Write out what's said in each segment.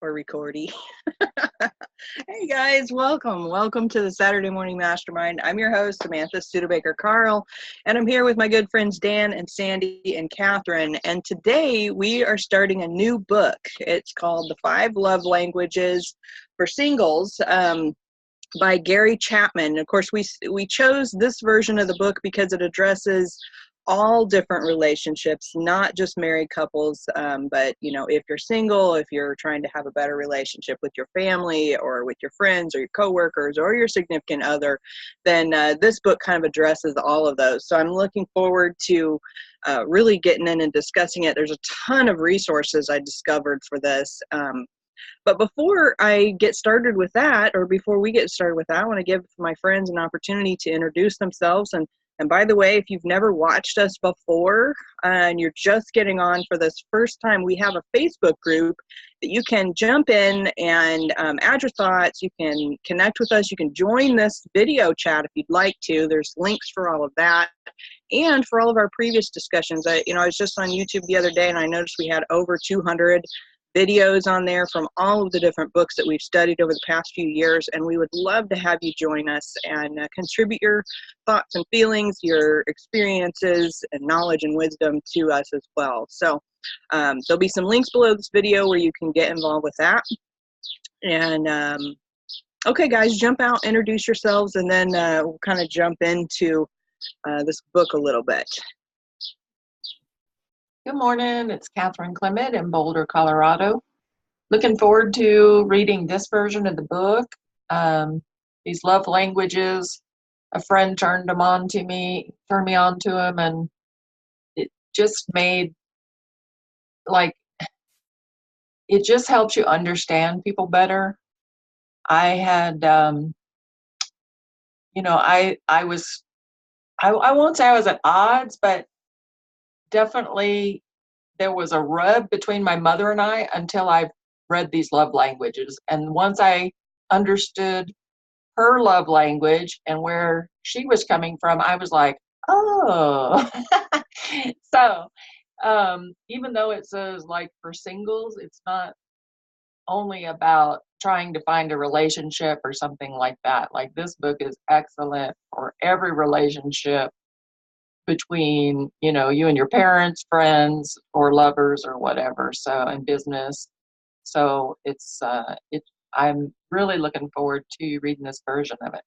Or recordy. Hey guys, welcome to the Saturday Morning Mastermind. I'm your host, Samantha Studebaker Carl, and I'm here with my good friends Dan and Sandy and Catherine. And today we are starting a new book. It's called The 5 Love Languages for Singles, by Gary Chapman. Of course, we chose this version of the book because it addresses all different relationships, not just married couples, but if you're single, if you're trying to have a better relationship with your family or with your friends or your coworkers or your significant other, then this book kind of addresses all of those. So I'm looking forward to really getting in and discussing it. There's a ton of resources I discovered for this. But before I get started with that, or before we get started with that, I want to give my friends an opportunity to introduce themselves. And by the way, if you've never watched us before and you're just getting on for this first time, we have a Facebook group that you can jump in and add your thoughts. You can connect with us. You can join this video chat if you'd like to. There's links for all of that. And for all of our previous discussions, I was just on YouTube the other day and I noticed we had over 200 videos on there from all of the different books that we've studied over the past few years, and we would love to have you join us and contribute your thoughts and feelings, your experiences and knowledge and wisdom to us as well. So there'll be some links below this video where you can get involved with that. And okay guys, jump out, introduce yourselves, and then we'll kind of jump into this book a little bit. Good morning, it's Catherine Clement in Boulder, Colorado. Looking forward to reading this version of the book. These love languages, a friend turned me on to them, and it just made, it just helps you understand people better. I had, I won't say I was at odds, but definitely there was a rub between my mother and I until I read these love languages. And once I understood her love language and where she was coming from, I was like, oh. So even though it says for singles, it's not only about trying to find a relationship or something like that. This book is excellent for every relationship between you and your parents, friends, or lovers, or whatever. So in business, so I'm really looking forward to reading this version of it.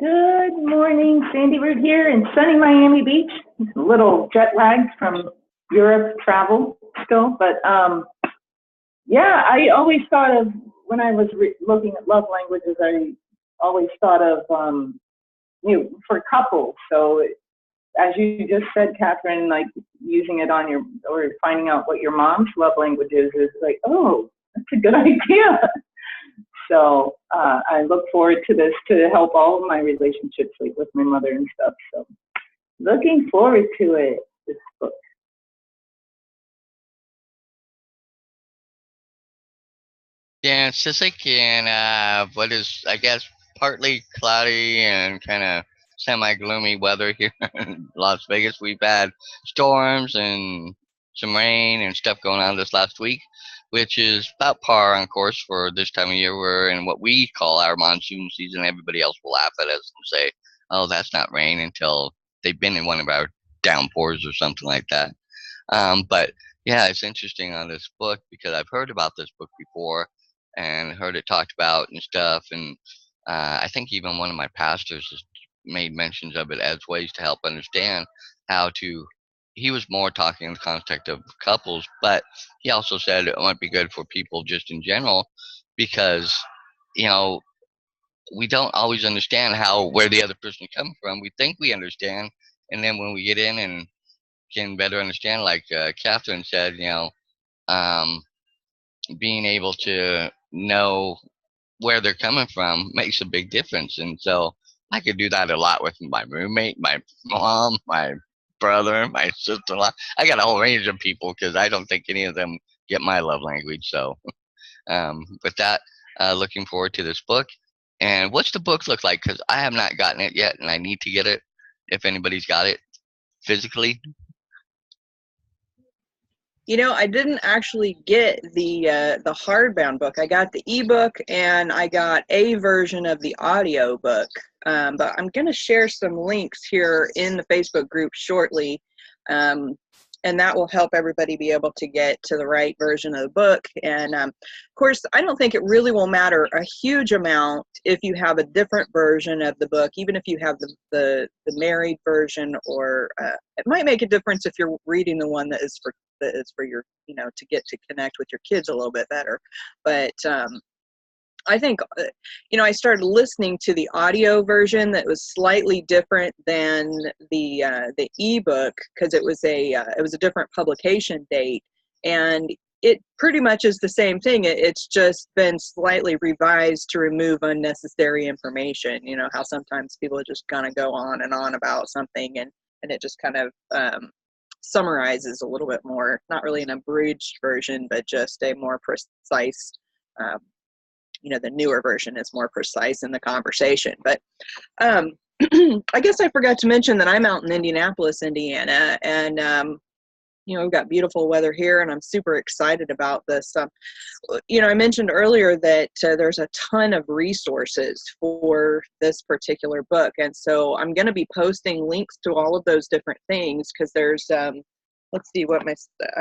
Good morning, Sandy Root here in sunny Miami Beach. A little jet lagged from Europe travel still, but yeah, I always thought of, when I was looking at love languages, I always thought of for couples. So as you just said, Catherine, using it on or finding out what your mom's love language is oh, that's a good idea. So I look forward to this to help all of my relationships, with my mother and stuff. So looking forward to it, this book. Yeah, it's just in what is, I guess, partly cloudy and kind of semi-gloomy weather here in Las Vegas. We've had storms and some rain and stuff going on this last week, which is about par on course for this time of year. We're in what we call our monsoon season. Everybody else will laugh at us and say, oh, that's not rain, until they've been in one of our downpours or something like that. But yeah, it's interesting on this book because I've heard about this book before and heard it talked about and stuff. And I think even one of my pastors has made mentions of it as ways to help understand how to. He was more talking in the context of couples, but he also said it might be good for people just in general because, we don't always understand where the other person is coming from. We think we understand, and then when we get in and can better understand, like Catherine said, being able to know where they're coming from makes a big difference. And so I could do that a lot with my roommate, my mom, my brother, my sister-in-law. I got a whole range of people because I don't think any of them get my love language. So with that, looking forward to this book. And what's the book look like? Because I have not gotten it yet, and I need to get it if anybody's got it physically. I didn't actually get the hardbound book. I got the ebook and I got a version of the audio book. But I'm going to share some links here in the Facebook group shortly. And that will help everybody be able to get to the right version of the book. And of course, I don't think it really will matter a huge amount if you have a different version of the book, even if you have the married version, or it might make a difference if you're reading the one that is for your, to get to connect with your kids a little bit better. But I think, I started listening to the audio version that was slightly different than the ebook, because it was a different publication date, and it pretty much is the same thing. It's just been slightly revised to remove unnecessary information. You know how sometimes people are just gonna go on and on about something, and it just kind of summarizes a little bit more. Not really an abridged version, but just a more precise. The newer version is more precise in the conversation. But I guess I forgot to mention that I'm out in Indianapolis, Indiana, and we've got beautiful weather here, and I'm super excited about this. I mentioned earlier that there's a ton of resources for this particular book, and so I'm going to be posting links to all of those different things, because there's let's see what I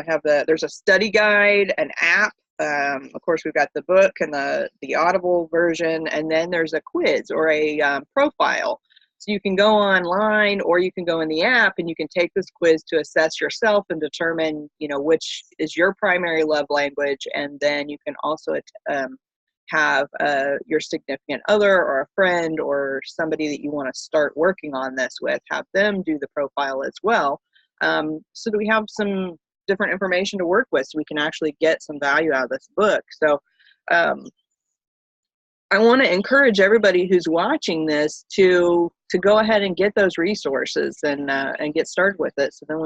have. There's a study guide, an app. Of course, we've got the book and the Audible version, and then there's a quiz or a profile. So you can go online, or you can go in the app, and you can take this quiz to assess yourself and determine, which is your primary love language. And then you can also have your significant other or a friend or somebody that you want to start working on this with, have them do the profile as well, so that we have some different information to work with, so we can actually get some value out of this book. So I want to encourage everybody who's watching this to go ahead and get those resources and get started with it, so then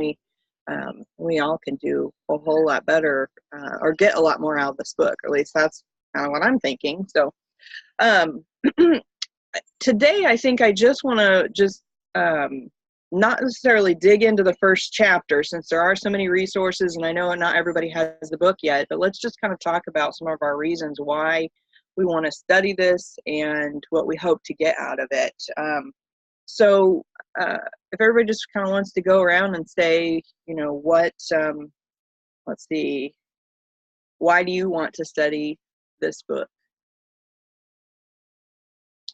we all can do a whole lot better, or get a lot more out of this book. Or at least that's kind of what I'm thinking. So today I think I just want to not necessarily dig into the first chapter, since there are so many resources, and I know not everybody has the book yet, but let's just kind of talk about some of our reasons why we want to study this and what we hope to get out of it. So if everybody just kind of wants to go around and say, let's see, why do you want to study this book?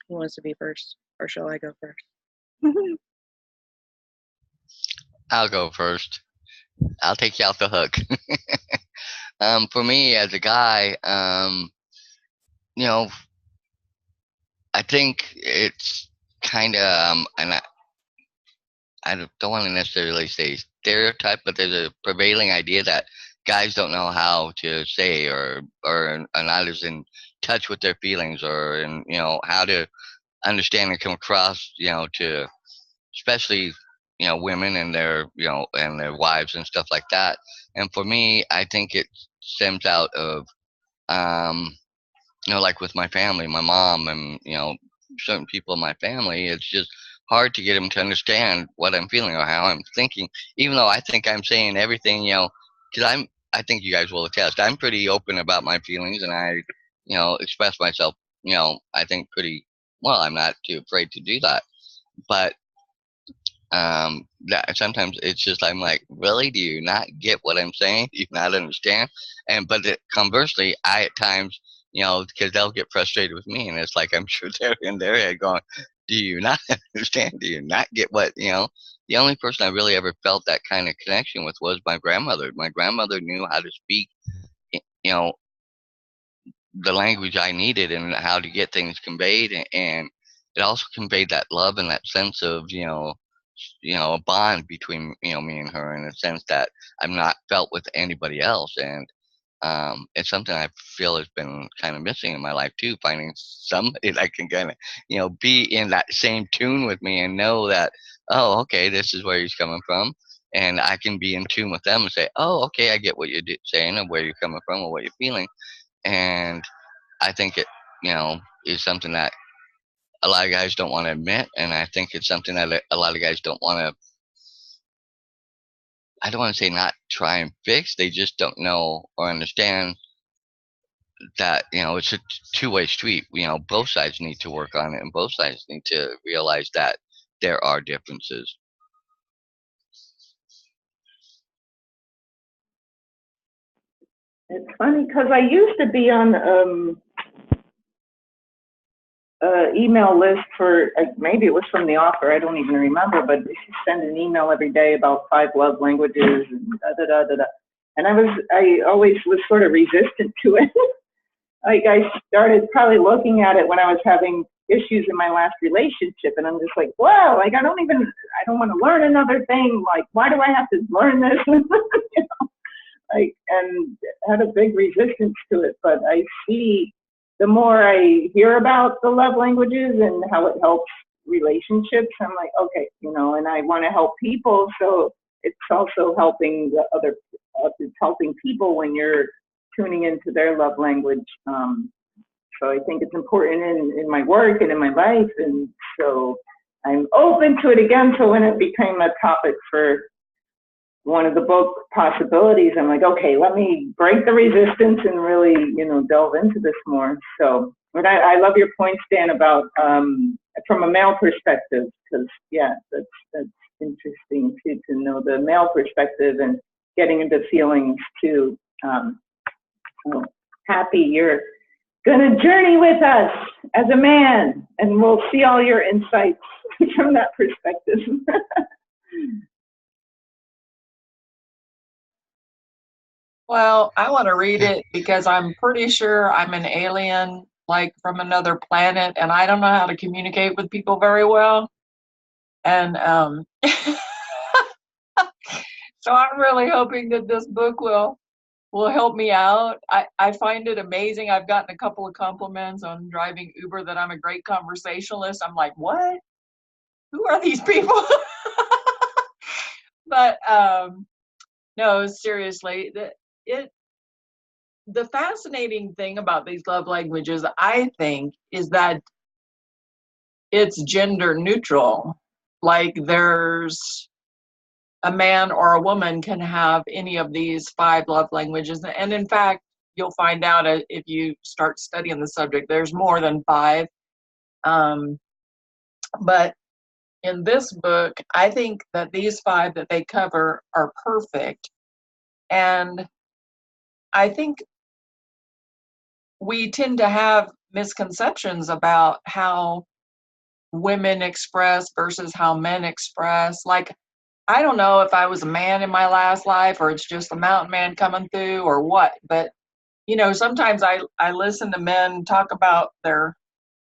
Who wants to be first, or shall I go first? I'll go first. I'll take you off the hook. For me as a guy, I think it's kind of, and I don't want to necessarily say stereotype, but there's a prevailing idea that guys don't know how to say, or are not as in touch with their feelings, or how to understand and come across, to especially women and their and their wives and stuff like that. And for me, I think it stems out of like with my family, my mom, and certain people in my family. It's just hard to get them to understand what I'm feeling or how I'm thinking, even though I think I'm saying everything, because I think you guys will attest, I'm pretty open about my feelings, and I express myself, I think pretty well. I'm not too afraid to do that. But that sometimes it's just, I'm like, really, do you not get what I'm saying? Do you not understand? But conversely, I at times, because they'll get frustrated with me, and it's like, I'm sure they're in their head going, do you not understand? Do you not get what? The only person I really ever felt that kind of connection with was my grandmother. My grandmother knew how to speak, you know the language I needed, and how to get things conveyed, and it also conveyed that love and that sense of a bond between me and her, in a sense that I'm not felt with anybody else. And it's something I feel has been kind of missing in my life too, finding somebody that can kind of be in that same tune with me, and know that, oh, okay, this is where he's coming from, and I can be in tune with them and say, oh, okay, I get what you're saying, and where you're coming from, or what you're feeling. And I think it is something that a lot of guys don't want to admit, and I think it's something that a lot of guys don't want to I don't want to say not try and fix. They just don't know or understand that, it's a two-way street. Both sides need to work on it, and both sides need to realize that there are differences. It's funny because I used to be on email list for, maybe it was from the author, I don't even remember, but she sent an email every day about 5 love languages and da da da da da. And I always was sort of resistant to it. Like I started probably looking at it when I was having issues in my last relationship, and I'm just like, wow, like I don't want to learn another thing. Like, why do I have to learn this? You know, like, and had a big resistance to it. But I see, the more I hear about the love languages and how it helps relationships, I'm like, okay, and I want to help people, so it's also helping it's helping people when you're tuning into their love language. So I think it's important in my work and in my life, and so I'm open to it again. So when it became a topic for one of the book possibilities, I'm like, okay, let me break the resistance and really, delve into this more. So, but I love your point, Stan, about from a male perspective, because yeah, that's interesting too, to know the male perspective and getting into feelings too. So happy you're gonna journey with us as a man, and we'll see all your insights from that perspective. Well, I want to read it because I'm pretty sure I'm an alien, like from another planet, and I don't know how to communicate with people very well. And so I'm really hoping that this book will help me out. I find it amazing. I've gotten a couple of compliments on driving Uber that I'm a great conversationalist. I'm like, what? Who are these people? But no, seriously, the fascinating thing about these love languages, I think, is that it's gender neutral. Like there's a man or a woman can have any of these 5 love languages. And in fact, you'll find out if you start studying the subject, there's more than 5. But in this book, I think that these 5 that they cover are perfect. And I think we tend to have misconceptions about how women express versus how men express. Like, I don't know if I was a man in my last life or it's just the mountain man coming through or what, but sometimes I listen to men talk about their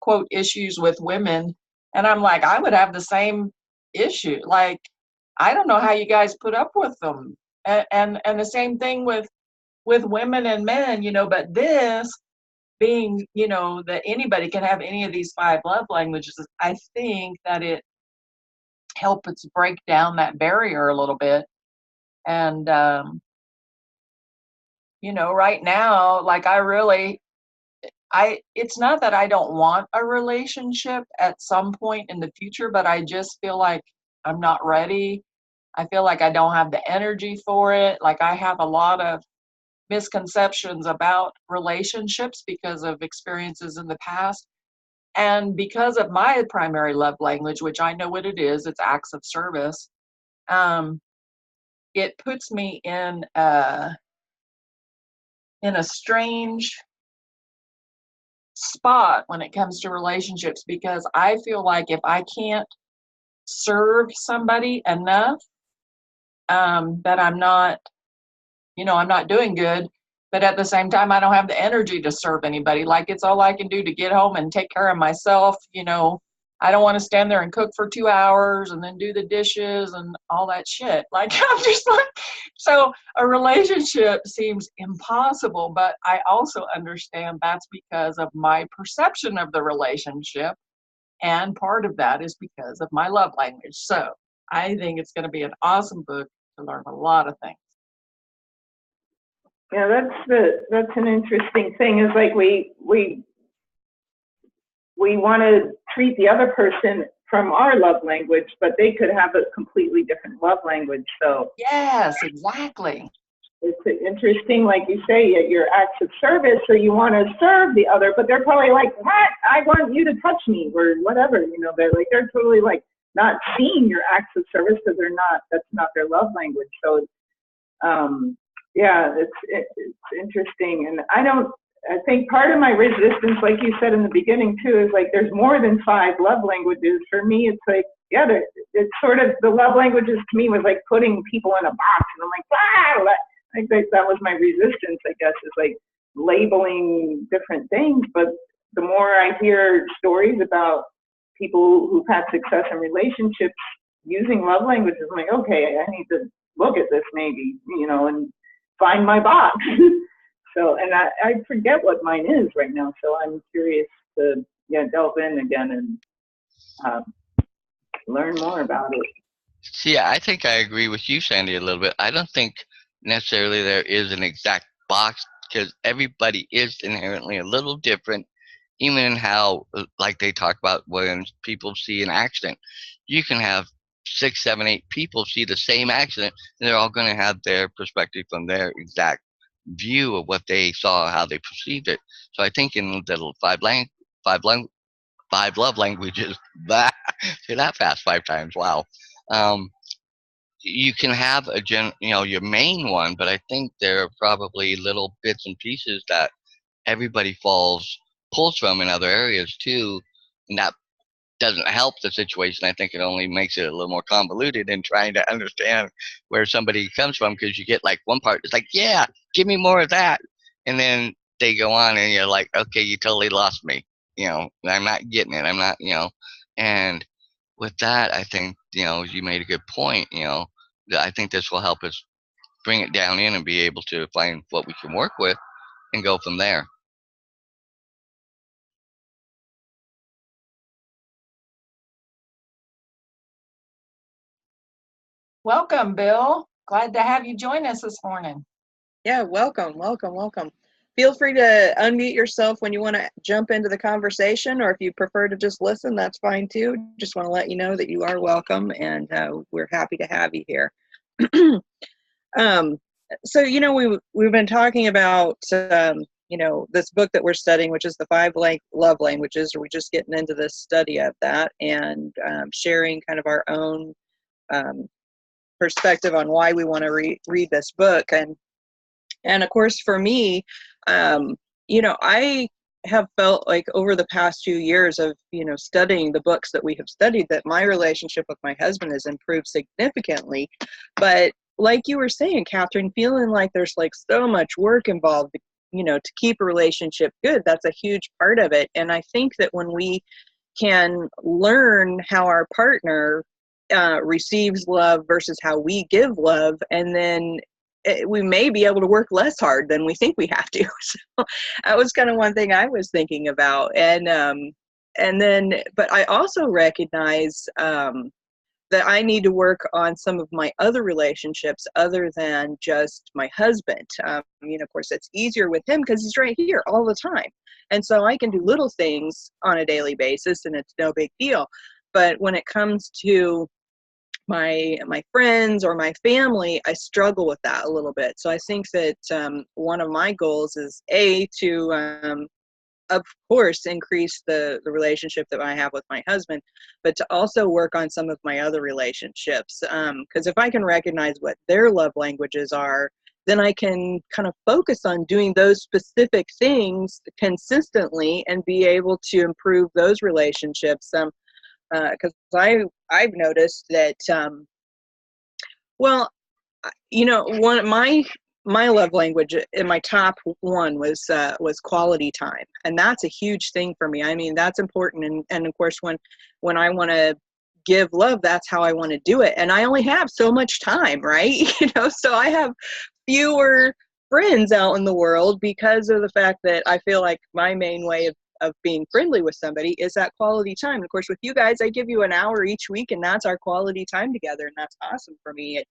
quote issues with women, and I'm like, I would have the same issue. Like, I don't know how you guys put up with them. And the same thing with women and men, but this being, that anybody can have any of these 5 love languages, I think that it helps break down that barrier a little bit. And, right now, like it's not that I don't want a relationship at some point in the future, but I just feel like I'm not ready. I feel like I don't have the energy for it. Like I have a lot of misconceptions about relationships because of experiences in the past. And because of my primary love language, which I know what it is, it's acts of service, it puts me in a strange spot when it comes to relationships, because I feel like if I can't serve somebody enough, that I'm not doing good. But at the same time, I don't have the energy to serve anybody. Like it's all I can do to get home and take care of myself. I don't want to stand there and cook for 2 hours and then do the dishes and all that shit. Like I'm just like, so a relationship seems impossible, but I also understand that's because of my perception of the relationship. And part of that is because of my love language. So I think it's going to be an awesome book to learn a lot of things. Yeah, that's an interesting thing. Is like we want to treat the other person from our love language, but they could have a completely different love language. So Yes, exactly. it's interesting, like you say, your acts of service. So you want to serve the other, but they're probably like, what? I want you to touch me or whatever. You know, they're totally like not seeing your acts of service because that's not their love language. So, yeah, it's interesting. And I think part of my resistance, like you said in the beginning too, is like there's more than 5 love languages. For me, it's like, yeah, it's sort of, the love languages to me was like putting people in a box. And I'm like, I think that was my resistance, I guess, is like labeling different things. But the more I hear stories about people who've had success in relationships using love languages, I'm like, okay, I need to look at this maybe, you know, and find my box. So, and I forget what mine is right now. So I'm curious to delve in again and learn more about it. See, I think I agree with you, Sandy, a little bit. I don't think necessarily there is an exact box because everybody is inherently a little different, even in how, like they talk about when people see an accident. You can have 6, 7, 8 people see the same accident, and they're all going to have their perspective from their exact view of what they saw, how they perceived it. So I think in the 5 love languages, that say that fast 5 times. Wow. Um, you can have your main one, but I think there are probably little bits and pieces that everybody pulls from in other areas too, and that doesn't help the situation. I think it only makes it a little more convoluted in trying to understand where somebody comes from, because you get like one part, it's like, yeah, give me more of that, and then they go on and you're like, okay, you totally lost me. I'm not getting it. I'm not, and with that, I think, you made a good point, I think this will help us bring it down in and be able to find what we can work with and go from there. Welcome, Bill. Glad to have you join us this morning. Yeah, welcome. Feel free to unmute yourself when you want to jump into the conversation, or if you prefer to just listen, that's fine too. Just want to let you know that you are welcome, and we're happy to have you here. So, we've been talking about, this book that we're studying, which is the 5 love languages. We're just getting into this study of that and sharing kind of our own perspective on why we want to read this book. And of course, for me, I have felt like over the past few years of, studying the books that we have studied, that my relationship with my husband has improved significantly. But like you were saying, Catherine, feeling like there's like so much work involved, to keep a relationship good, that's a huge part of it. And I think that when we can learn how our partner receives love versus how we give love, and then we may be able to work less hard than we think we have to. So that was kind of one thing I was thinking about. And then, but I also recognize that I need to work on some of my other relationships other than just my husband. Of course, it's easier with him because he's right here all the time. And so I can do little things on a daily basis and it's no big deal. But when it comes to my friends or my family, I struggle with that a little bit. So I think that one of my goals is to of course increase the relationship that I have with my husband, but to also work on some of my other relationships, because if I can recognize what their love languages are, then I can kind of focus on doing those specific things consistently and be able to improve those relationships. Because I've noticed that, one of my love language in my top one was quality time, and that's a huge thing for me. I mean, that's important, and of course, when I want to give love, that's how I want to do it, and I only have so much time, right? So I have fewer friends out in the world because of the fact that I feel like my main way of being friendly with somebody is that quality time. And of course, with you guys, I give you an hour each week, and that's our quality time together, and that's awesome for me.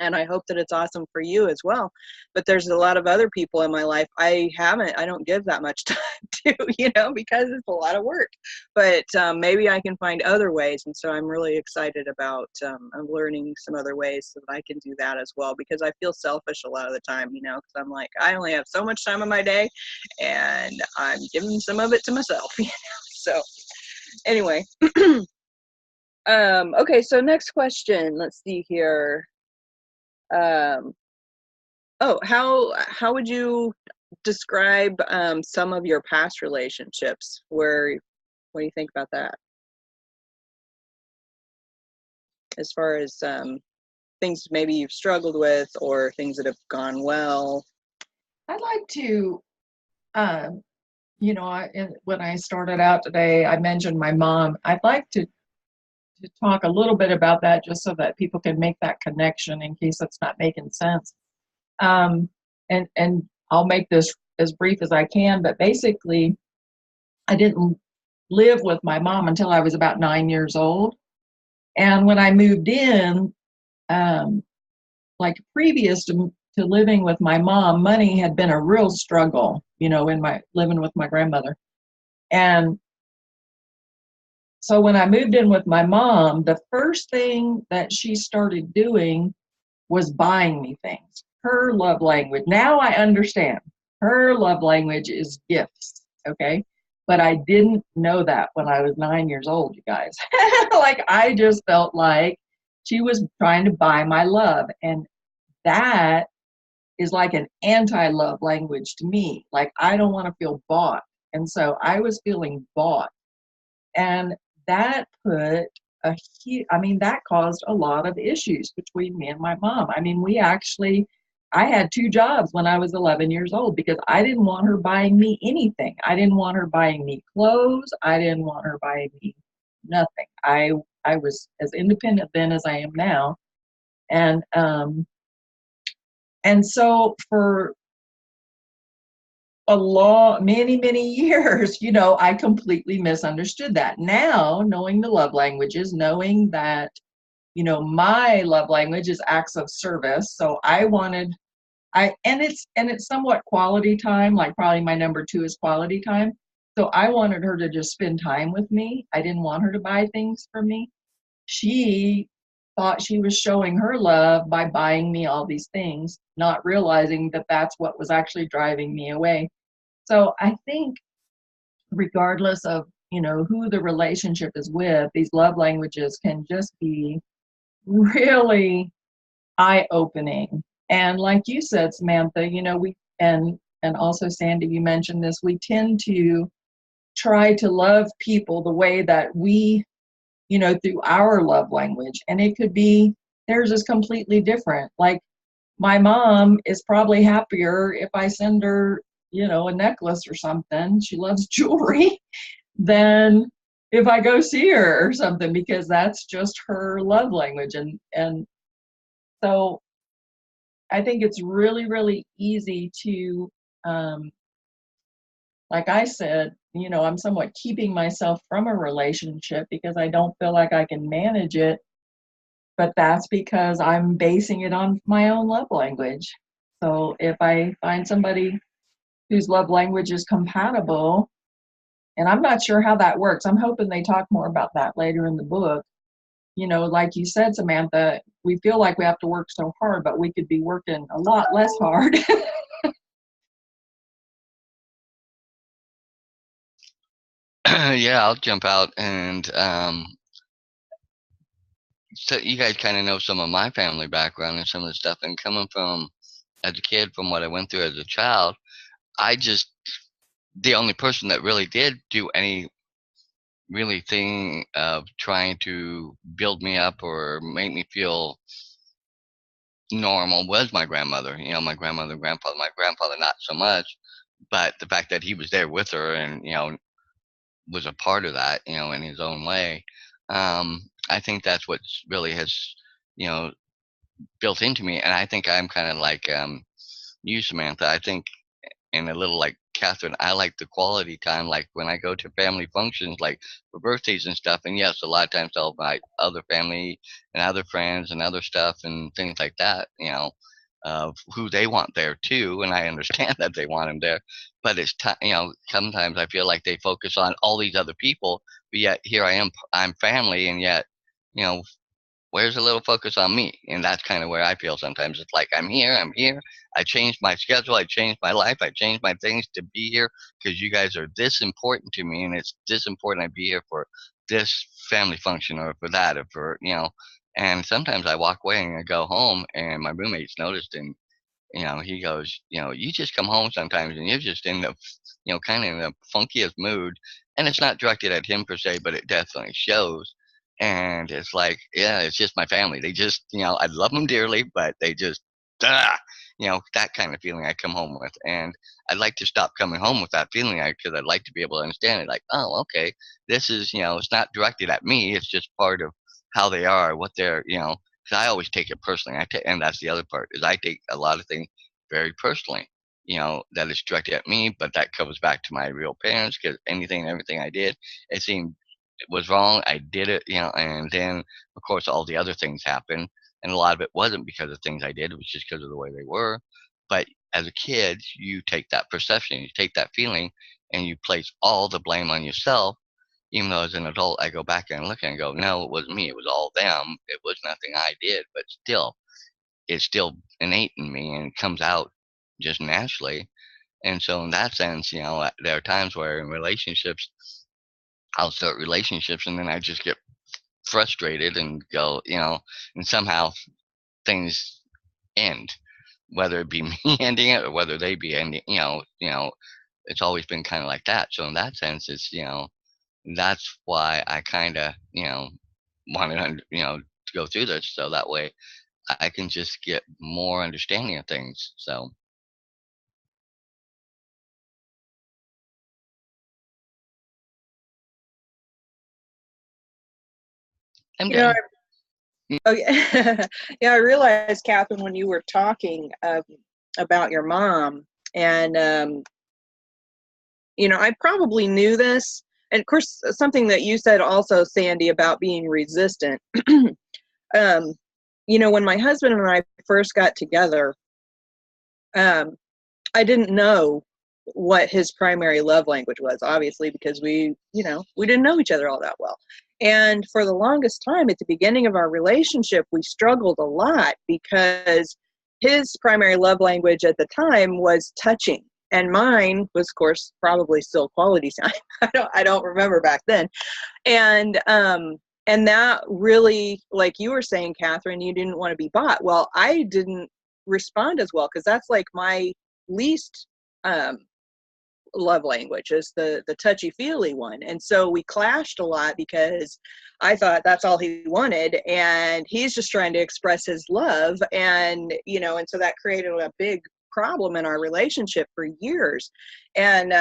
And I hope that it's awesome for you as well. But there's a lot of other people in my life I don't give that much time to, because it's a lot of work. But maybe I can find other ways. And so I'm really excited about I'm learning some other ways so that I can do that as well, because I feel selfish a lot of the time, because I'm like, I only have so much time in my day and I'm giving some of it to myself. So anyway. Okay, so next question. Let's see here. How would you describe some of your past relationships? What do you think about that? As far as things maybe you've struggled with or things that have gone well. I'd like to, when I started out today, I mentioned my mom. I'd like to talk a little bit about that just so that people can make that connection in case it's not making sense. And I'll make this as brief as I can, but basically I didn't live with my mom until I was about 9 years old. And when I moved in, like previous to living with my mom, money had been a real struggle, in my living with my grandmother. And so when I moved in with my mom, the first thing that she started doing was buying me things. Her love language, now I understand. Her love language is gifts, okay? But I didn't know that when I was 9 years old, you guys. Like, I just felt like she was trying to buy my love. And that is like an anti-love language to me. Like, I don't want to feel bought. And so I was feeling bought. And that that caused a lot of issues between me and my mom. I mean, I had 2 jobs when I was 11 years old because I didn't want her buying me anything. I didn't want her buying me clothes. I didn't want her buying me nothing. I was as independent then as I am now. And so for many years, I completely misunderstood that. Now, knowing the love languages, knowing that, my love language is acts of service. So and it's somewhat quality time, like probably my number 2 is quality time. So I wanted her to just spend time with me. I didn't want her to buy things for me. She thought she was showing her love by buying me all these things, not realizing that that's what was actually driving me away. So I think regardless of, who the relationship is with, these love languages can just be really eye-opening. And like you said, Samantha, and also Sandy, you mentioned this, we tend to try to love people the way that we, through our love language. And it could be theirs is completely different. Like, my mom is probably happier if I send her, a necklace or something. She loves jewelry than if I go see her or something, because that's just her love language. And so I think it's really, really easy to, like I said, I'm somewhat keeping myself from a relationship because I don't feel like I can manage it. But that's because I'm basing it on my own love language. So if I find somebody whose love language is compatible, and I'm not sure how that works. I'm hoping they talk more about that later in the book. Like you said, Samantha, we feel like we have to work so hard, but we could be working a lot less hard. Yeah, I'll jump out and so you guys kind of know some of my family background and some of the stuff, and coming from as a kid, from what I went through as a child, the only person that really did do any really thing of trying to build me up or make me feel normal was my grandmother. My grandmother, grandfather, my grandfather not so much, but the fact that he was there with her and was a part of that, in his own way. I think that's what really has, you know, built into me. And I think I'm kind of like you, Samantha. I think in a little like Catherine, I like the quality time. Like when I go to family functions, like for birthdays and stuff. And yes, a lot of times I'll invite other family and other friends and other stuff and things like that, of who they want there too. And I understand that they want them there, but it's sometimes I feel like they focus on all these other people, but yet here I am, I'm family, and yet, you know, where's a little focus on me? And that's kind of where I feel sometimes. It's like, I'm here. I changed my schedule. I changed my life. I changed my things to be here because you guys are this important to me. And it's this important I be here for this family function or for that or for, and sometimes I walk away and I go home and my roommate's noticed, and he goes, you just come home sometimes and you're just in the, kind of in the funkiest mood. And it's not directed at him per se, but it definitely shows. And it's like, yeah, it's just my family. They just, I love them dearly, but they just, that kind of feeling I come home with. And I'd like to stop coming home with that feeling because I'd like to be able to understand it. Like, oh, okay, this is, it's not directed at me. It's just part of how they are, what they're, because I always take it personally. And that's the other part is I take a lot of things very personally, that is directed at me, but that comes back to my real parents because anything and everything I did, it seemed it was wrong. I did it, and then of course all the other things happened. And a lot of it wasn't because of things I did. It was just because of the way they were. But as a kid, you take that perception, you take that feeling, and you place all the blame on yourself. Even though as an adult, I go back and look and go, no, it wasn't me. It was all them. It was nothing I did. But still, it's still innate in me and comes out just naturally. And so in that sense, there are times where in relationships, I'll start relationships and then I just get frustrated and go, and somehow things end, whether it be me ending it or whether they be ending, it's always been kind of like that. So in that sense, it's, that's why I kind of, wanted, to go through this. So that way I can just get more understanding of things. So I'm You know, done. okay. Yeah, I realized, Catherine, when you were talking about your mom, and I probably knew this, and of course, something that you said also, Sandy, about being resistant. When my husband and I first got together, I didn't know what his primary love language was, obviously, because we didn't know each other all that well. And for the longest time, at the beginning of our relationship, we struggled a lot because his primary love language at the time was touching. And mine was, of course, probably still quality time. I don't remember back then. And that really, like you were saying, Catherine, you didn't want to be bought. Well, I didn't respond as well because that's like my least love language is the touchy-feely one. And so we clashed a lot because I thought that's all he wanted and he's just trying to express his love, and and so that created a big problem in our relationship for years. And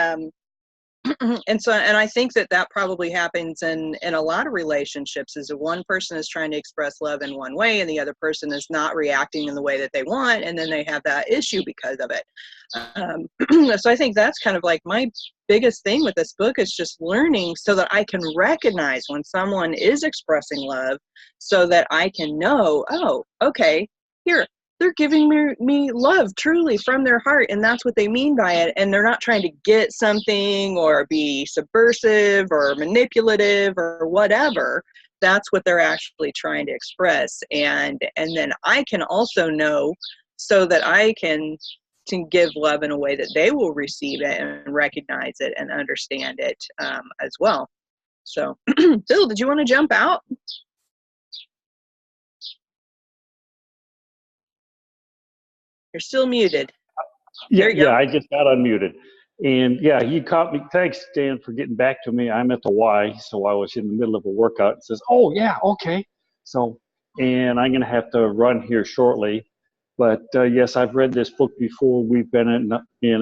and I think that probably happens in a lot of relationships, is that one person is trying to express love in one way and the other person is not reacting in the way that they want, and then they have that issue because of it. So I think that's kind of like my biggest thing with this book, is just learning so that I can recognize when someone is expressing love, so that I can know, oh, okay, here, they're giving me love truly from their heart, and that's what they mean by it. And they're not trying to get something or be subversive or manipulative or whatever. That's what they're actually trying to express. And then I can also know, so that I can give love in a way that they will receive it and recognize it and understand it as well. So, Bill, did you want to jump out? You're still muted. Yeah, I just got unmuted. And yeah, you caught me. Thanks, Dan, for getting back to me. I'm at the Y, so I was in the middle of a workout. It says, oh, yeah, okay. So, and I'm going to have to run here shortly. But yes, I've read this book before. We've been in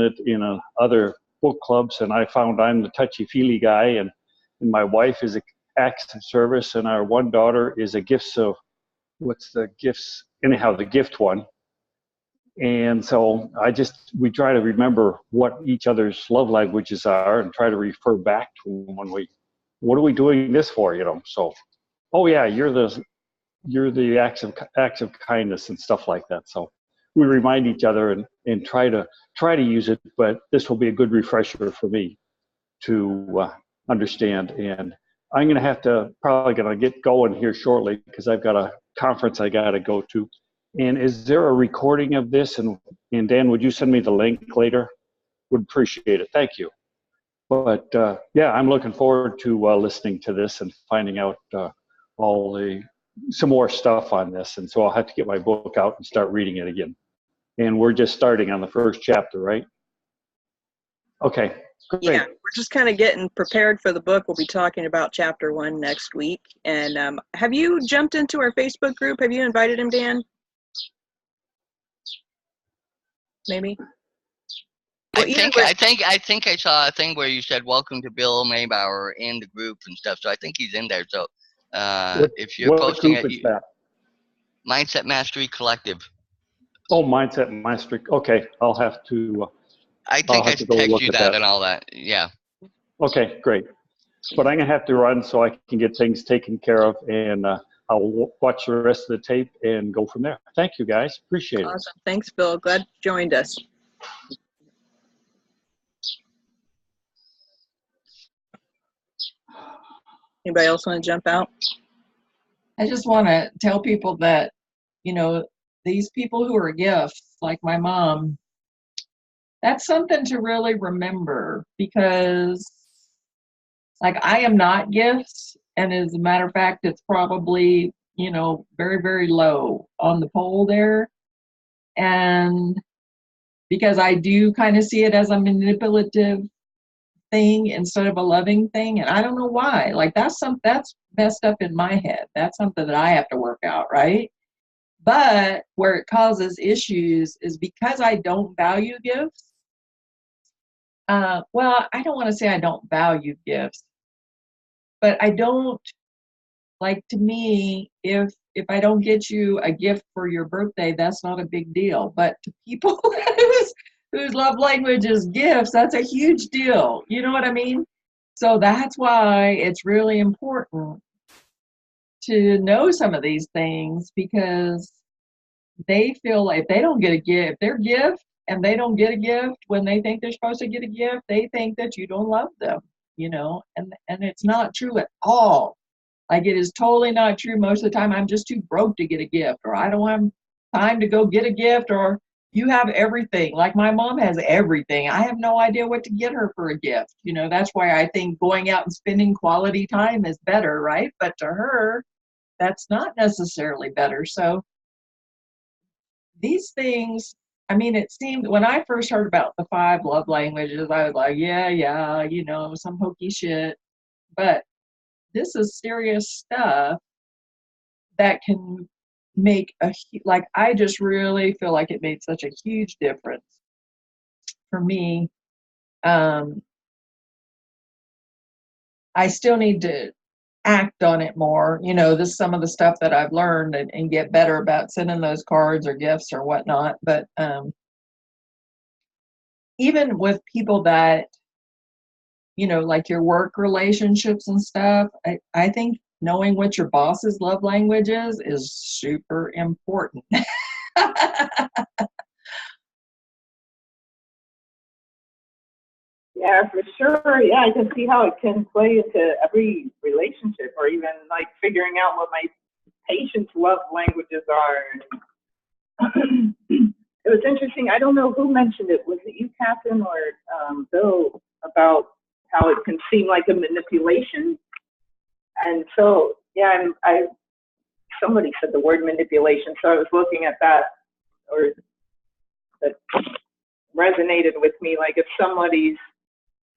it in other book clubs, and I found I'm the touchy-feely guy, and my wife is a acts of service, and our one daughter is a gifts of, what's the gifts? Anyhow, the gift one. And so we try to remember what each other's love languages are and try to refer back to them what are we doing this for, So, oh yeah, you're the acts of kindness and stuff like that. So we remind each other and try to use it, but this will be a good refresher for me to understand. And I'm probably going to get going here shortly because I've got a conference I got to go to. And is there a recording of this? And Dan, would you send me the link later? Would appreciate it. Thank you. But yeah, I'm looking forward to listening to this and finding out some more stuff on this. And so I'll have to get my book out and start reading it again. And we're just starting on the first chapter, right? Okay, great. Yeah, we're just kind of getting prepared for the book. We'll be talking about chapter 1 next week. And have you jumped into our Facebook group? Have you invited him, Dan? Maybe. Well, I think I saw a thing where you said welcome to Bill Maybauer in the group and stuff. So I think he's in there. So if you're posting it, Mindset Mastery Collective. Oh, Mindset Mastery. Okay, I'll have to. I think I text you that and all that. Yeah. Okay, great. But I'm gonna have to run so I can get things taken care of, and I'll watch the rest of the tape and go from there. Thank you, guys. Appreciate it. Awesome. Thanks, Bill. Glad you joined us. Anybody else want to jump out? I just want to tell people that, these people who are gifts, like my mom, that's something to really remember because, like, I am not gifts. And as a matter of fact, it's probably, very, very low on the pole there. And because I do kind of see it as a manipulative thing instead of a loving thing, and I don't know why. Like that's messed up in my head. That's something that I have to work out, right? But where it causes issues is because I don't value gifts. Well, I don't want to say I don't value gifts, but I don't, like, to me, if I don't get you a gift for your birthday, that's not a big deal. But to people whose love language is gifts, that's a huge deal. You know what I mean? So that's why it's really important to know some of these things, because they feel like if they don't get a gift, their gift, and they don't get a gift when they think they're supposed to get a gift, they think that you don't love them, and it's not true at all. Like, it is totally not true. Most of the time, I'm just too broke to get a gift, or I don't have time to go get a gift, or you have everything. Like, my mom has everything. I have no idea what to get her for a gift. That's why I think going out and spending quality time is better, right? But to her, that's not necessarily better. So these things, it seemed when I first heard about the 5 love languages, I was like, yeah, some hokey shit. But this is serious stuff that can make I just really feel like it made such a huge difference for me. I still need to act on it more, some of the stuff that I've learned and get better about sending those cards or gifts or whatnot. But even with people that, like your work relationships and stuff, I think knowing what your boss's love language is super important. Yeah, for sure. Yeah, I can see how it can play into every relationship, or even like figuring out what my patient's love languages are. It was interesting. I don't know who mentioned it. Was it you, Catherine, or Bill, about how it can seem like a manipulation? And so, yeah, somebody said the word manipulation, so I was looking at that, or that resonated with me. Like, if somebody's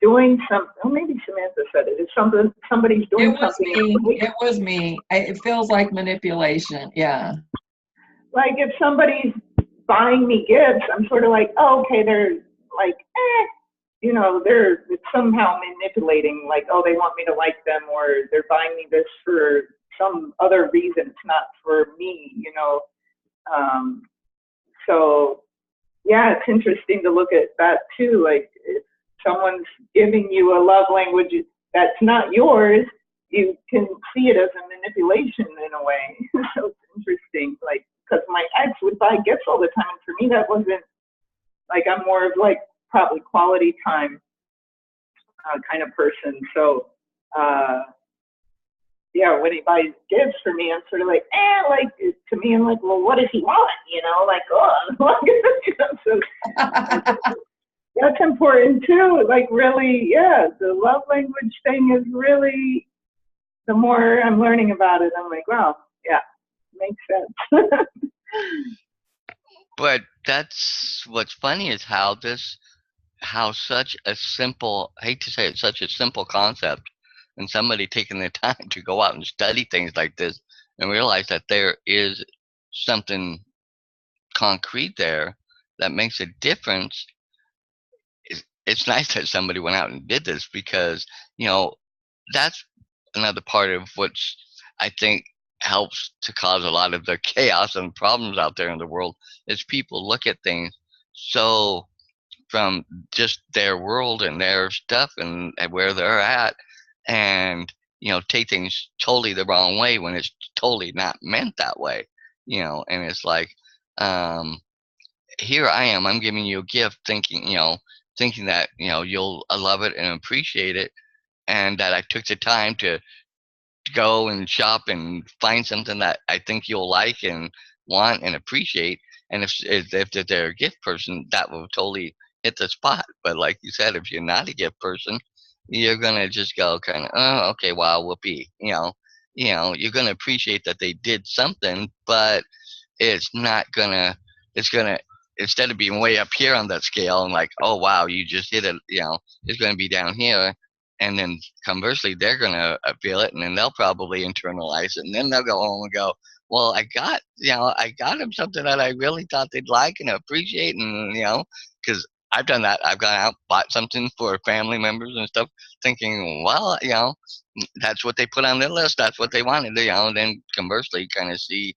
doing something, or maybe Samantha said it. If somebody's doing something. It was me. It feels like manipulation. Yeah. Like, if somebody's buying me gifts, I'm sort of like, oh, okay, they're like, they're somehow manipulating, like, oh, they want me to like them, or they're buying me this for some other reason. It's not for me, So yeah, it's interesting to look at that too. Like if someone's giving you a love language that's not yours, you can see it as a manipulation in a way. So it's interesting, like, because my ex would buy gifts all the time, and for me that wasn't, like, I'm more of like probably quality time kind of person. So yeah, when he buys gifts for me, I'm sort of like, like, to me, I'm like, well, what does he want? You know, like, oh, you know, so that's important too. Like, really, yeah, the love language thing is really, the more I'm learning about it, I'm like, wow, yeah, makes sense. But that's what's funny is how such a simple, I hate to say it, such a simple concept, and somebody taking the time to go out and study things like this and realize that there is something concrete there that makes a difference. It's nice that somebody went out and did this, because that's another part of what's, I think, helps to cause a lot of the chaos and problems out there in the world, is people look at things so from just their world and their stuff and where they're at, and take things totally the wrong way when it's totally not meant that way. And it's like, here I am, I'm giving you a gift, thinking that you'll love it and appreciate it, and that I took the time to go and shop and find something that I think you'll like and want and appreciate. And if they're a gift person, that will totally hit the spot. But like you said, if you're not a gift person, you're gonna just go kind of, oh, okay, wow, whoopee. You're gonna appreciate that they did something, but it's not gonna. It's gonna, instead of being way up here on that scale and like, oh wow, you just hit it. It's gonna be down here. And then conversely, they're gonna feel it, and then they'll probably internalize it, and then they'll go home and go, "Well, I got them something that I really thought they'd like and appreciate," and because I've done that. I've gone out, bought something for family members and stuff, thinking, well, that's what they put on their list. That's what they wanted. And then conversely, kind of see,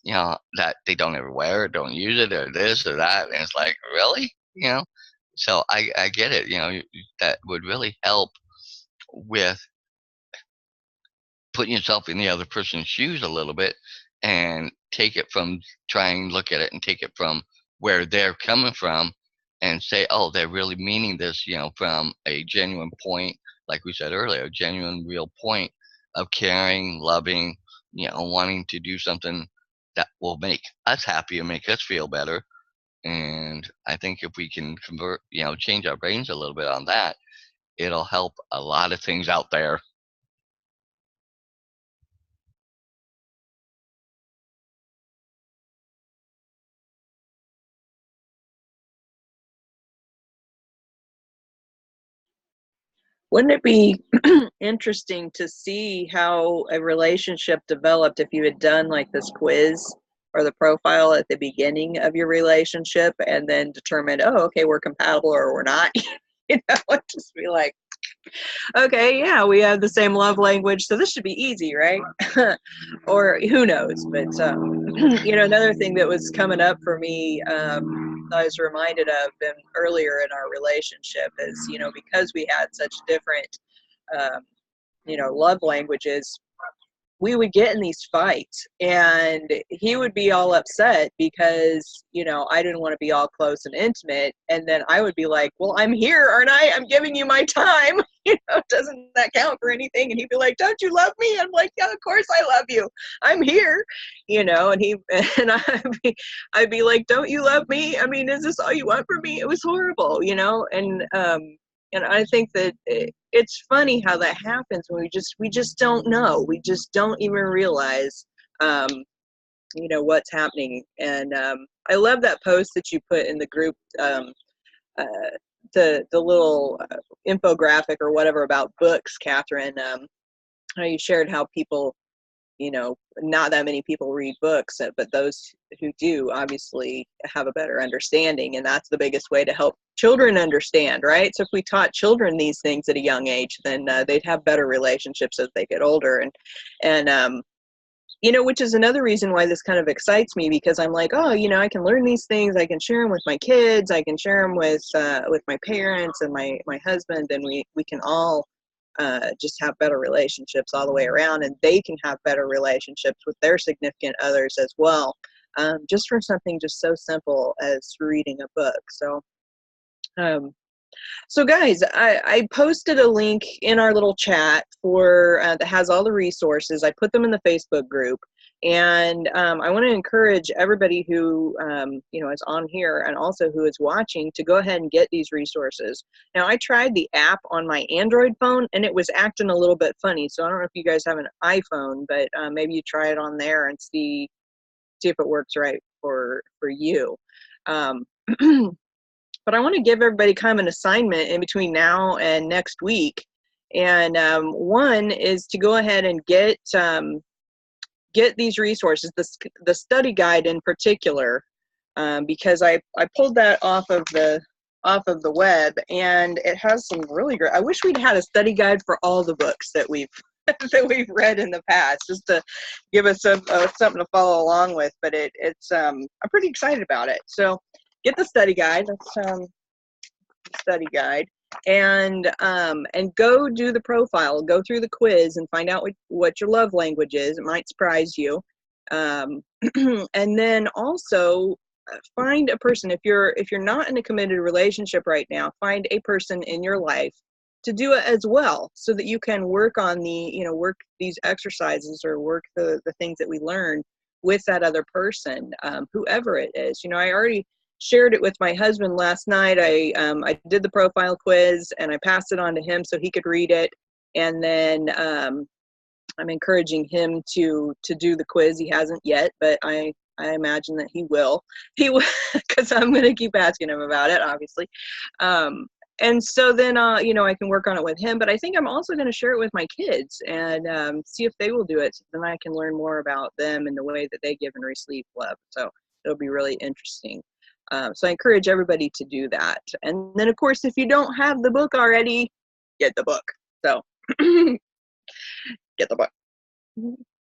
that they don't ever wear it, don't use it, or this or that, and it's like, really, So I get it. That would really help with putting yourself in the other person's shoes a little bit, and take it from, try and look at it and take it from where they're coming from, and say, oh, they're really meaning this, from a genuine point, like we said earlier, a genuine, real point of caring, loving, wanting to do something that will make us happy and make us feel better. And I think if we can change our brains a little bit on that, it'll help a lot of things out there. Wouldn't it be interesting to see how a relationship developed if you had done like this quiz or the profile at the beginning of your relationship, and then determined, oh, okay, we're compatible or we're not? It'd just be like, okay, yeah, we have the same love language, so this should be easy, right? Or who knows? But another thing that was coming up for me, I was reminded of earlier in our relationship is, because we had such different, love languages, we would get in these fights, and he would be all upset because, I didn't want to be all close and intimate. And then I would be like, well, I'm here, aren't I? I'm giving you my time. Doesn't that count for anything? And he'd be like, don't you love me? I'm like, yeah, of course I love you. I'm here, and I'd be like, don't you love me? I mean, is this all you want from me? It was horrible, and I think that it's funny how that happens when we just don't know. We just don't even realize, what's happening. And I love that post that you put in the group, the little infographic or whatever about books, Catherine. How you shared how people, not that many people read books, but those who do obviously have a better understanding, and that's the biggest way to help children understand, right? So if we taught children these things at a young age, then they'd have better relationships as they get older. And which is another reason why this kind of excites me, because I'm like, oh, I can learn these things. I can share them with my kids. I can share them with my parents and my husband, and we can all just have better relationships all the way around, and they can have better relationships with their significant others as well, just from something just so simple as reading a book. So guys, I posted a link in our little chat for that has all the resources. I put them in the Facebook group, and I want to encourage everybody who is on here and also who is watching to go ahead and get these resources. Now, I tried the app on my Android phone, and it was acting a little bit funny. So I don't know if you guys have an iPhone, but maybe you try it on there and see if it works right for you. But I want to give everybody kind of an assignment in between now and next week. And one is to go ahead and get these resources, the study guide in particular, because I pulled that off of the web, and it has some really great. I wish we'd had a study guide for all the books that we've read in the past, just to give us something to follow along with. But it's I'm pretty excited about it. So get the study guide. That's study guide, and go do the profile. Go through the quiz and find out what your love language is. It might surprise you. And then also find a person. If you're not in a committed relationship right now, find a person in your life to do it as well, so that you can work on work these exercises, or work the things that we learn with that other person, whoever it is. I already shared it with my husband last night. I did the profile quiz, and I passed it on to him so he could read it. And then I'm encouraging him to do the quiz. He hasn't yet, but I imagine that he will. He will, because I'm going to keep asking him about it, obviously. And so then, I can work on it with him. But I think I'm also going to share it with my kids and see if they will do it. So then I can learn more about them and the way that they give and receive love. So it'll be really interesting. So I encourage everybody to do that. And then, of course, if you don't have the book already, get the book. So get the book.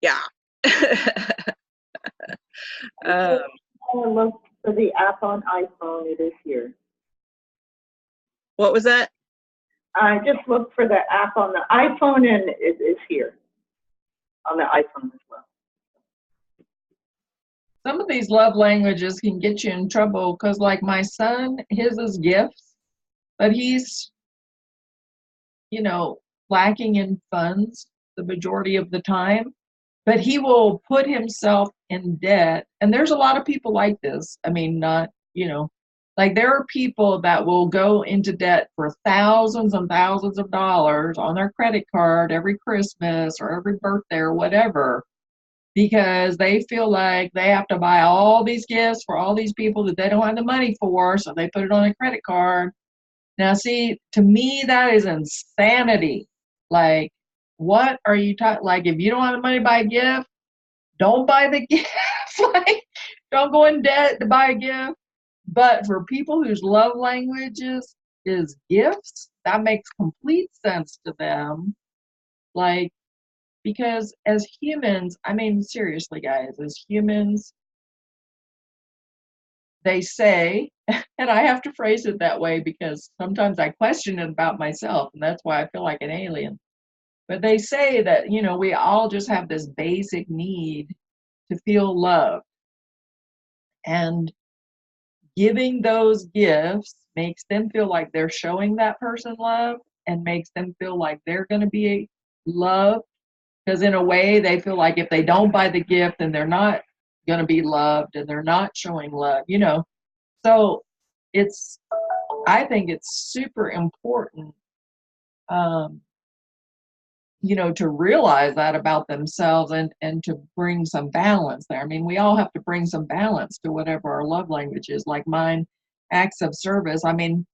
Yeah. I looked for the app on iPhone. It is here. What was that? I just looked for the app on the iPhone, and it is here on the iPhone as well. Some of these love languages can get you in trouble, because like my son, his is gifts, but he's, lacking in funds the majority of the time. But he will put himself in debt. And there's a lot of people like this. I mean, not, like there are people that will go into debt for thousands and thousands of dollars on their credit card every Christmas or every birthday or whatever, because they feel like they have to buy all these gifts for all these people that they don't have the money for, so they put it on a credit card. Now, see, to me, that is insanity. Like, what are you talking? Like, if you don't have the money to buy a gift, don't buy the gift. Like, don't go in debt to buy a gift. But for people whose love languages is gifts, that makes complete sense to them. Like, because as humans, I mean, seriously, guys, as humans, they say, and I have to phrase it that way because sometimes I question it about myself, and that's why I feel like an alien. But they say that, we all just have this basic need to feel loved. And giving those gifts makes them feel like they're showing that person love, and makes them feel like they're going to be loved. Because in a way, they feel like if they don't buy the gift, then they're not going to be loved, and they're not showing love, So I think it's super important, to realize that about themselves, and to bring some balance there. I mean, we all have to bring some balance to whatever our love language is. Like mine, acts of service. I mean,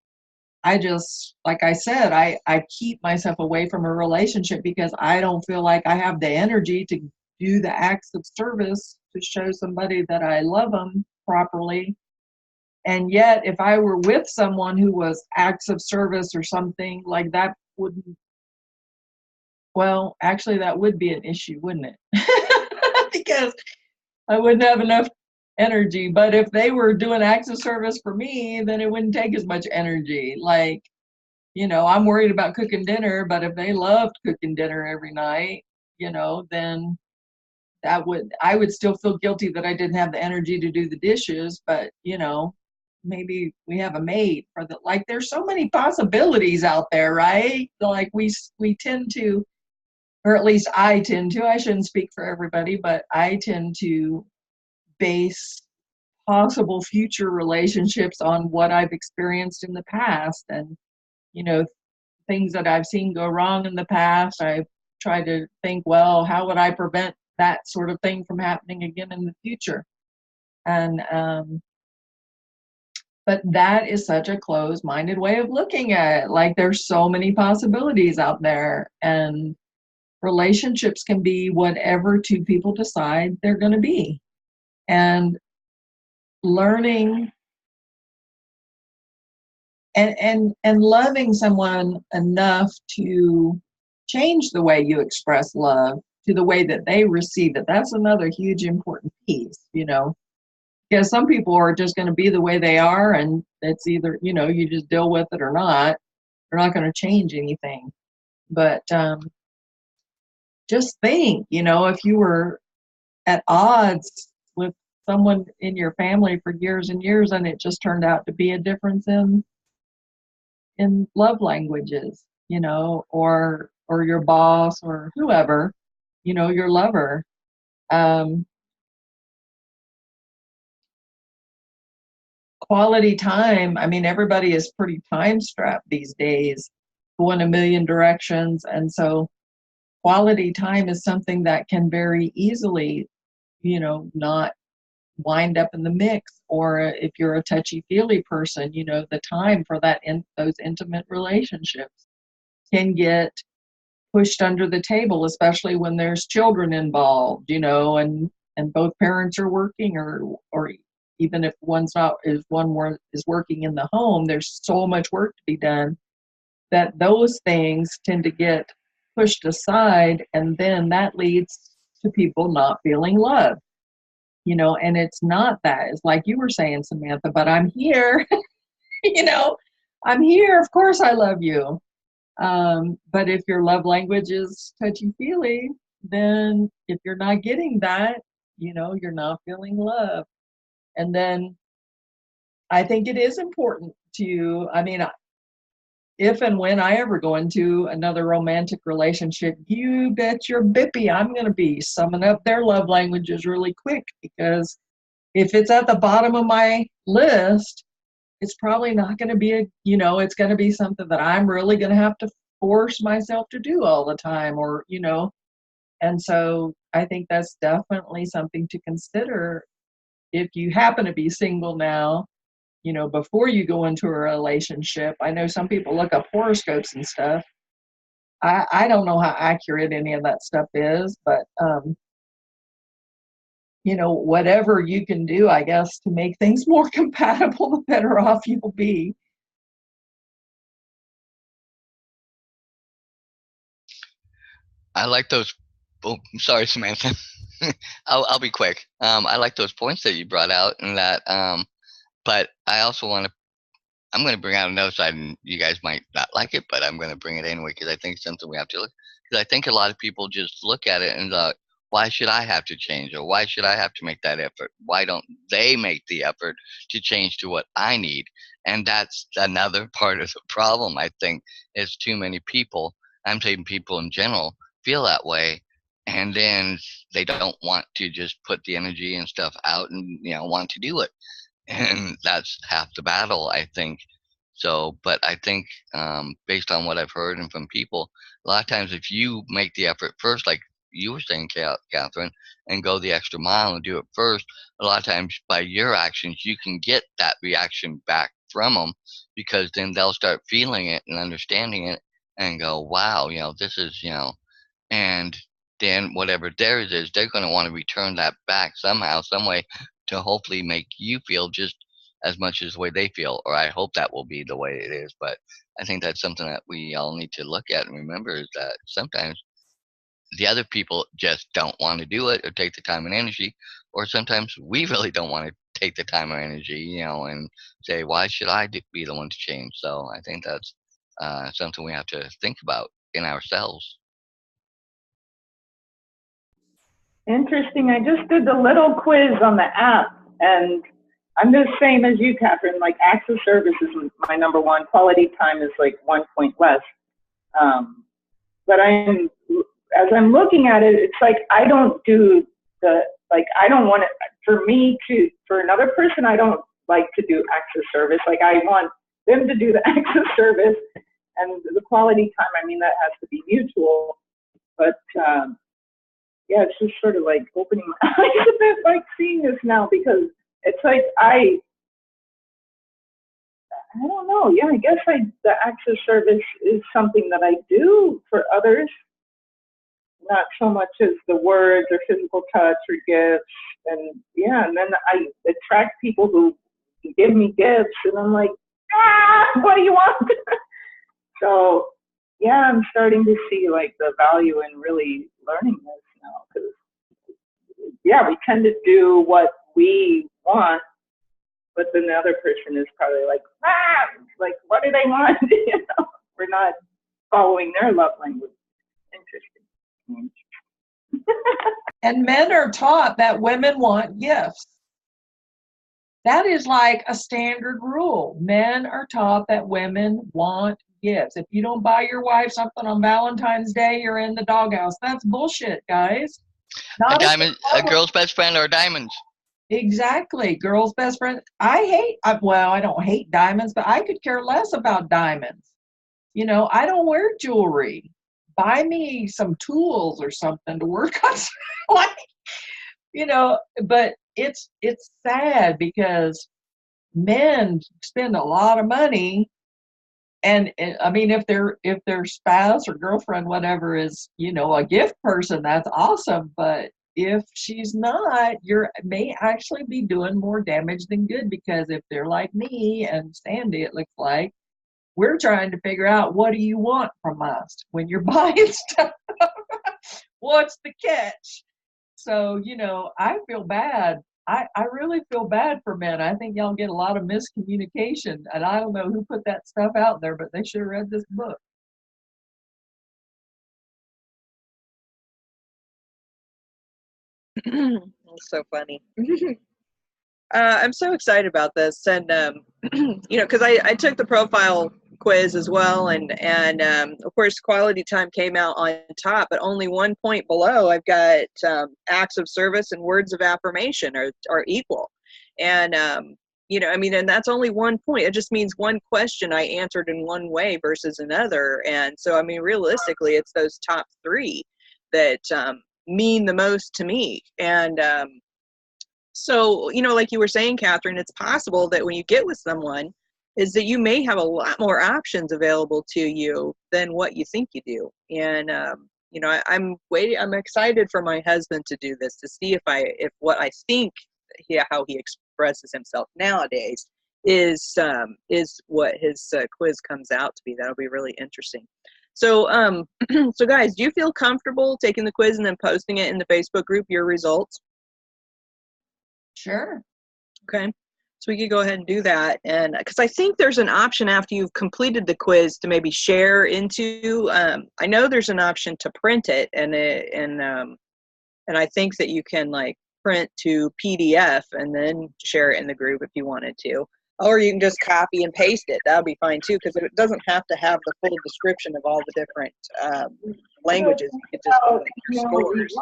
I just, like I said, I keep myself away from a relationship because I don't feel like I have the energy to do the acts of service to show somebody that I love them properly. And yet, if I were with someone who was acts of service or something like that, wouldn't, well, actually, that would be an issue, wouldn't it? because I wouldn't have enough energy. But if they were doing acts of service for me, then it wouldn't take as much energy. Like, I'm worried about cooking dinner, but if they loved cooking dinner every night, then I would still feel guilty that I didn't have the energy to do the dishes, but maybe we have a mate for the, like, there's so many possibilities out there, right? Like we tend to, or at least I tend to, I shouldn't speak for everybody, but I tend to base possible future relationships on what I've experienced in the past, and things that I've seen go wrong in the past. I try to think, well, how would I prevent that sort of thing from happening again in the future? And but that is such a closed-minded way of looking at it. Like, there's so many possibilities out there, and relationships can be whatever two people decide they're going to be. And learning and loving someone enough to change the way you express love to the way that they receive it. That's another huge important piece, because some people are just going to be the way they are, and it's either, you just deal with it or not. They're not going to change anything. But just think, if you were at odds with someone in your family for years and years, and it just turned out to be a difference in love languages, or your boss or whoever, your lover. Quality time, I mean, everybody is pretty time strapped these days, going a million directions. And so quality time is something that can very easily, not wind up in the mix. Or if you're a touchy-feely person, the time for those intimate relationships can get pushed under the table, especially when there's children involved, and both parents are working, or even if one is working in the home, there's so much work to be done that those things tend to get pushed aside, and then that leads to people not feeling loved. And it's not that. It's like you were saying, Samantha, but I'm here. I'm here. Of course I love you. But if your love language is touchy-feely, then if you're not getting that, you're not feeling love. And then I think it is important to, if and when I ever go into another romantic relationship, you bet your bippy I'm going to be summing up their love languages really quick, because if it's at the bottom of my list, it's probably not going to be it's going to be something that I'm really going to have to force myself to do all the time, or, and so I think that's definitely something to consider if you happen to be single now, before you go into a relationship. I know some people look up horoscopes and stuff. I don't know how accurate any of that stuff is, but, whatever you can do, I guess, to make things more compatible, the better off you'll be. I like those. Oh, sorry, Samantha. I'll be quick. I like those points that you brought out, and that. But I also want to. I'm going to bring out another side, and you guys might not like it, but I'm going to bring it anyway because I think it's something we have to look. Because I think a lot of people just look at it and go, "Why should I have to change, or why should I have to make that effort? Why don't they make the effort to change to what I need?" And that's another part of the problem. I think is too many people. I'm saying people in general feel that way, and then they don't want to just put the energy and stuff out and want to do it, and that's half the battle, I think. So, but I think based on what I've heard and from people, a lot of times if you make the effort first, like you were saying, Catherine, and go the extra mile and do it first, a lot of times by your actions, you can get that reaction back from them, because then they'll start feeling it and understanding it and go, wow, this is, and then whatever theirs is, they're going to want to return that back somehow, some way, to hopefully make you feel just as much as the way they feel. Or I hope that will be the way it is. But I think that's something that we all need to look at and remember, is that sometimes the other people just don't want to do it or take the time and energy, or sometimes we really don't want to take the time or energy, and say, why should I be the one to change? So I think that's something we have to think about in ourselves. Interesting. I just did the little quiz on the app, and I'm the same as you, Catherine. Like, acts of service is my number one. Quality time is like 1 point less. But as I'm looking at it, it's like I don't do I don't want it, for another person, I don't like to do acts of service. Like, I want them to do the acts of service, and the quality time, I mean, that has to be mutual. But, yeah, it's just sort of like opening my eyes a bit, like seeing this now, because it's like I don't know. Yeah, I guess the acts of service is something that I do for others, not so much as the words or physical touch or gifts. And yeah, and then I attract people who give me gifts, and I'm like, what do you want? So yeah, I'm starting to see like the value in really learning this now, because yeah, we tend to do what we want, but then the other person is probably like, what do they want? We're not following their love language. Interesting. And men are taught that women want gifts. That is like a standard rule. Men are taught that women want gifts. If you don't buy your wife something on Valentine's Day, you're in the doghouse. That's bullshit, guys. A girl's best friend are diamonds. Exactly. Girl's best friend. I don't hate diamonds, but I could care less about diamonds. I don't wear jewelry. Buy me some tools or something to work on. But it's sad because men spend a lot of money, and I mean, if their spouse or girlfriend, whatever, is, a gift person, that's awesome. But if she's not, you may actually be doing more damage than good, because if they're like me and Sandy, it looks like we're trying to figure out, what do you want from us when you're buying stuff? What's the catch? So, I feel bad. I really feel bad for men. I think y'all get a lot of miscommunication, and I don't know who put that stuff out there, but they should have read this book. That's so funny. I'm so excited about this, and because I took the profile quiz as well, and of course quality time came out on top, but only 1 point below I've got acts of service and words of affirmation are equal, and and that's only 1 point. It just means one question I answered in one way versus another, and so I mean, realistically, it's those top three that mean the most to me. And so, like you were saying, Catherine, it's possible that when you get with someone, is that you may have a lot more options available to you than what you think you do. And, I'm excited for my husband to do this, to see if what I think, how he expresses himself nowadays is what his quiz comes out to be. That'll be really interesting. So, so guys, do you feel comfortable taking the quiz and then posting it in the Facebook group, your results? Sure. Okay. So we could go ahead and do that. And because I think there's an option after you've completed the quiz to maybe share into, I know there's an option to print it, and I think that you can like print to PDF and then share it in the group if you wanted to. Or you can just copy and paste it. That'll be fine too, because it doesn't have to have the full description of all the different languages. You can just put your scores.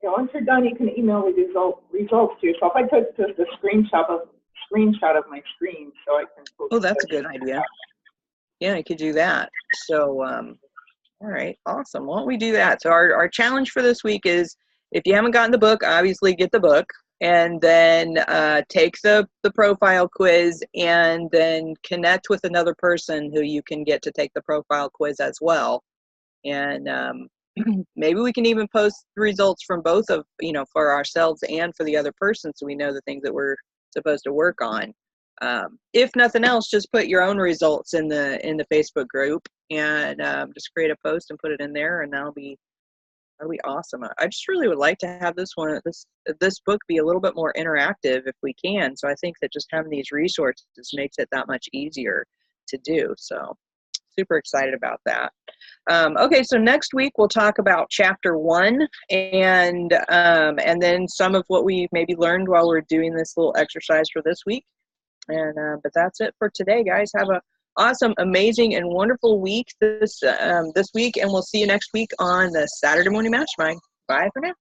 Once you're done, you can email the results to yourself. I took just a screenshot of my screen, so I can. Oh, that's a good idea. Yeah, you could do that. So, all right, awesome. Why don't we do that? So our challenge for this week is, if you haven't gotten the book, obviously get the book, and then take the profile quiz, and then connect with another person who you can get to take the profile quiz as well. And maybe we can even post the results from both of, for ourselves and for the other person, so we know the things that we're supposed to work on. if nothing else, just put your own results in the Facebook group, and just create a post and put it in there, and that'll be awesome. I just really would like to have this book be a little bit more interactive if we can. So I think that just having these resources makes it that much easier to do. So super excited about that. Okay, so next week we'll talk about chapter 1, and then some of what we maybe learned while we're doing this little exercise for this week. And but that's it for today, guys. Have a awesome, amazing, and wonderful week this week, and we'll see you next week on the Saturday Morning Mastermind. Bye for now.